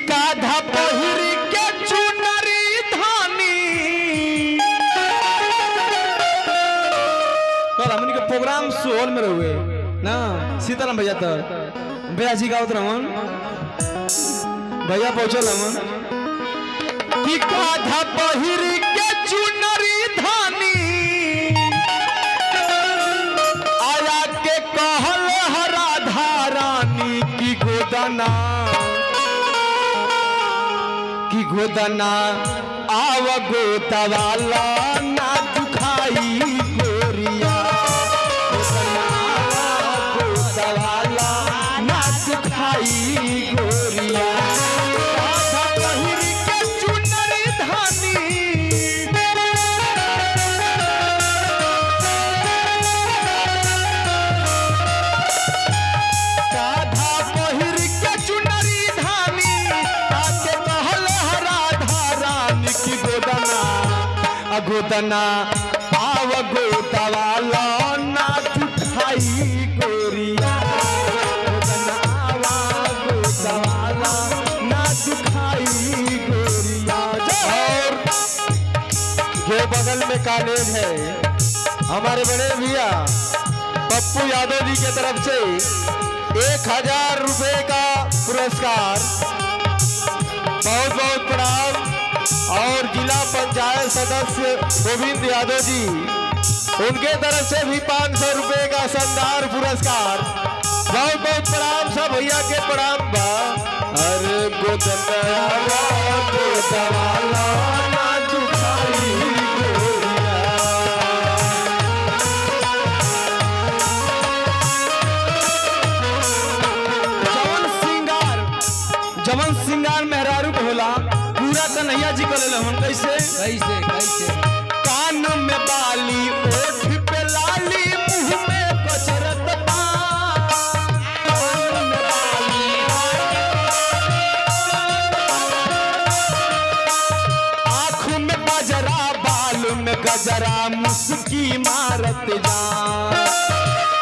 काधा पहिर के चुनरी धानी कल हमन के प्रोग्राम सोहल में रहुए ना सीताराम भैया तो भैया जी गावत रहन भैया पहुंचल हमन कि काधा पहिर के चुनरी धानी आया के कहल हरा धारानी की गोदना आव गोतवाला ना दुखाई गोरिया गोतवाला ना दुखाई गोरिया पहिर के चुनरी धानी काधा पहिर के चुनरी धानी आके कहल हरा धारानी की गोदना आव गोतवाला ना दुखाई गोरिया गोदना आव गोतवाला ना दुखाई गोरिया। और जो बगल में कॉलेज है हमारे बड़े भैया पप्पू यादव जी की तरफ से 1000 रुपए का पुरस्कार बहुत बहुत प्रणाम। और जिला पंचायत सदस्य गोविंद यादव जी उनके तरफ से भी 500 रुपए का शानदार पुरस्कार बहुत बहुत प्रणाम। सब भैया के प्रणाम बा। अरे गोदना गोतवाला ना दुखाई जवन सिंगार मेहरारू होला पूरा कन्हैया जी कर ले हम कैसे कैसे कैसे कान में बाली ओठ पे लाली मुंह में कचरत आँख में गजरा बाल में गजरा मुस्की मारत जा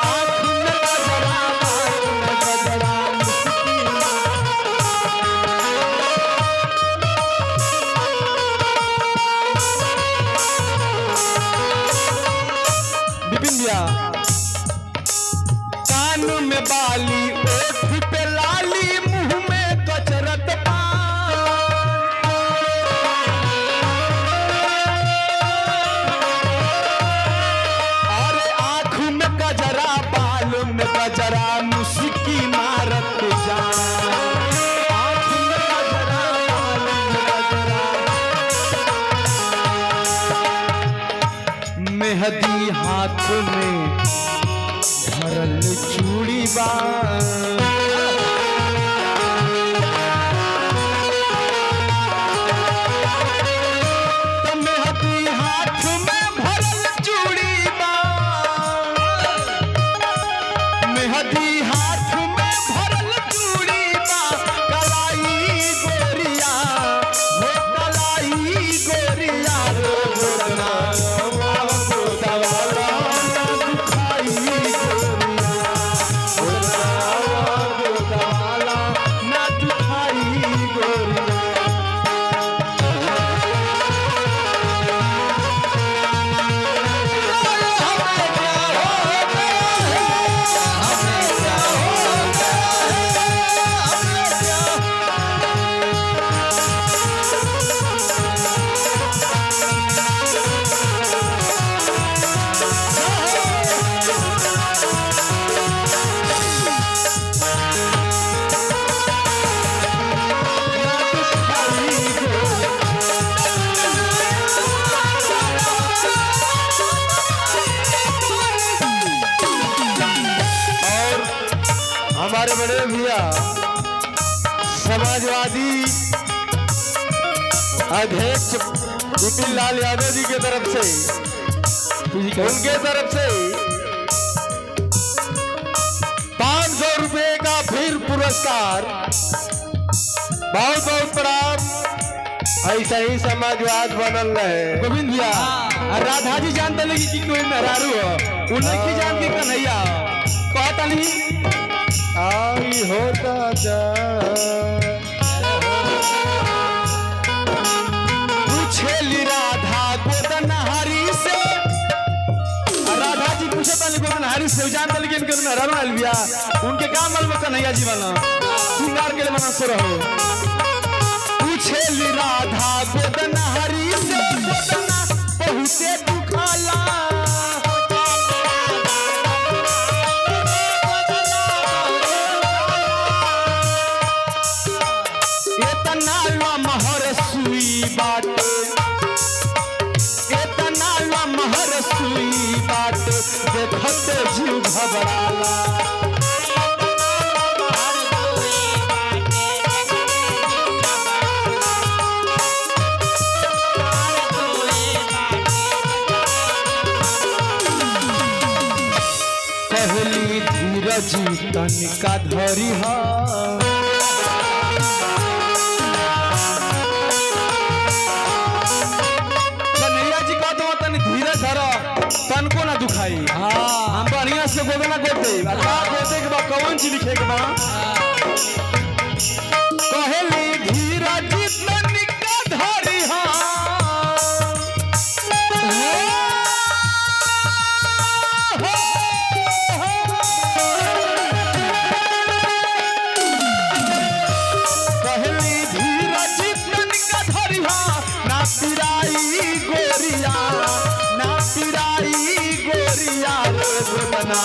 आँख में गजरा बाल में गजरा मुस्की कान में बाली ओठ पे लाली मुंह में कचरत और आँख में गजरा बाल में गजरा मुस्की मारत जा आँख में गजरा बाल में गजरा मेहदी हाथ में भरल चूड़ी बा मेहदी हाथ में भरल चूड़ी बा मेहदी हाथ में भरल चूड़ी बा कलाई गोरिया हो कलाई गोरिया गोरना हमारे बड़े भैया समाजवादी अध्यक्ष विपिन लाल यादव जी के तरफ से उनके तरफ से 500 रुपए का फिर पुरस्कार बहुत बहुत प्रणाम। ऐसा ही समाजवाद बनल रहे। गोविंद भैया राधा जी जानते लगी कि कोई मेहरारू हो उन्हें जान के कन्हैया कहता नहीं आई होता जा से जान दल के इनके में रहना अलविया उनके काम वाल में कन्हैया जी वाला श्रृंगार के लिए मना सो रहो पूछे ली राधा गोदन हरी से गोदना बहुते दुखाला इतना महर सुई बाटे इतना महर सुई बाटे देखते जीव घबराला कहली धीरज तनिका धरी हा तन को ना दुखाई हम बढ़िया से गोदना गोदे अल्लाह गोदे के बाद कौन चीज लिखे के बाद कहली धीरज तनिका धरी हा कहली धीरज तनिका धरी हा ना पिराई गोरिया गोरिया गोदना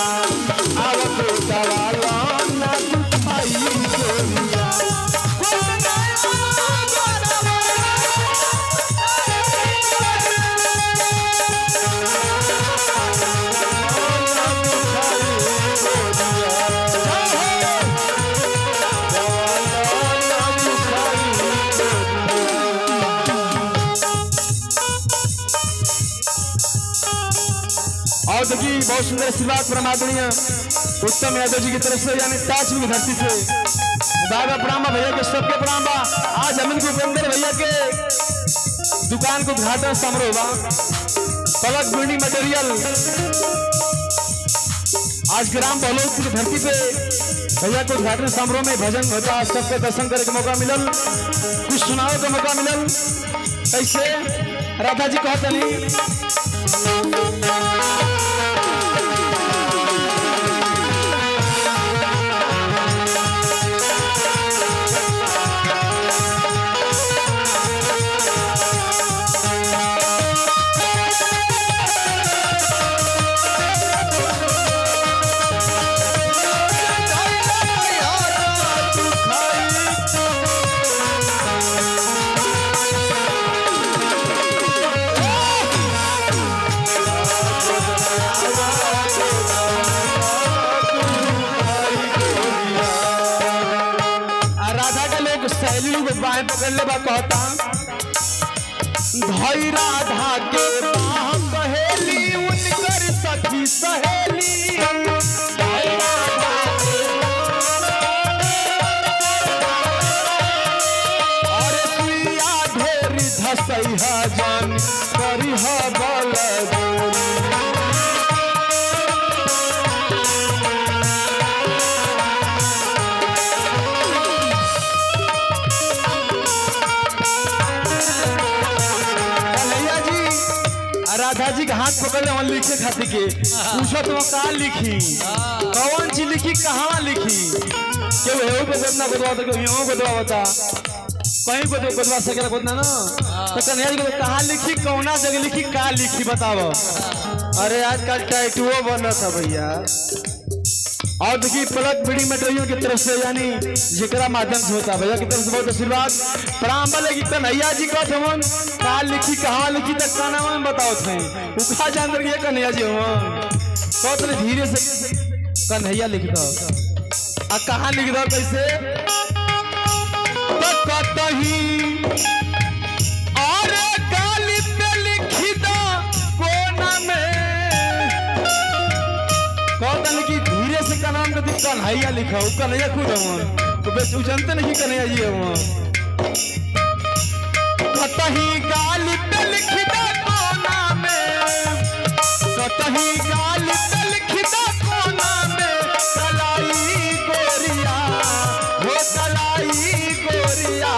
आवत दवाला ना दुखाई गोरिया गोदना और देखिए बहुत सुंदर आशीर्वाद परमात्मनीय उत्तम यादव जी की तरफ से यानी ताजपुर की धरती से दादा प्रणाम भैया के सबके प्रणाम बा आज अमिन के उपेंद्र भैया के दुकान को उद्घाटन समारोह बा पलक बिल्डिंग मटेरियल आज ग्राम बहलोदपुर की धरती पे भैया को उद्घाटन समारोह में भजन होता सबके दर्शन करे का मौका मिलल कुछ सुनाओ का मौका मिलल कैसे राधा जी कहते नहीं बाएं पकड़ ले बा कहता धई राधा के बाह कहेली उनकर सखी सहेली अरे सुइया ढेरी धसैहा जान करिहा बल राधा जी के हाथ पकड़ ले लिखे खातिर के पूछो तो का लिखी कौन चीज लिखी कहाँ लिखी क्यों है को गोदना गोदवा तो क्यों यो गोदवा बता कहीं को गोदवा सकेला गोदना ना तो कन्हैया जी को कहाँ लिखी कौना जगह लिखी का लिखी बताओ अरे आजकल टैटुओ बना था भैया और देखिए पलक बिल्डिंग मटेरियल की तरफ से यानी जेकरा माध्यम से होता भैया की तरफ से बहुत आशीर्वाद प्रणाम बोले कन्हैया जी का हमन का लिखी कहाँ लिखी तक का नाम में बताओ थे उखा जान कर कन्हैया जी हमन बहुत धीरे से कन्हैया लिख दो आ कहाँ लिख दो कैसे तो कतही और गाली पे लिखी दो कोना में कहता कि धीरे से का नाम कहती कन्हैया लिखा कन्हैया खुद हम तो बेच जानते नहीं कन्हैया जी हम कतही गाली पे लिखी दो कोना में कतही गाली पे लिखी दो कोना में कलाई गोरिया हो कलाई गोरिया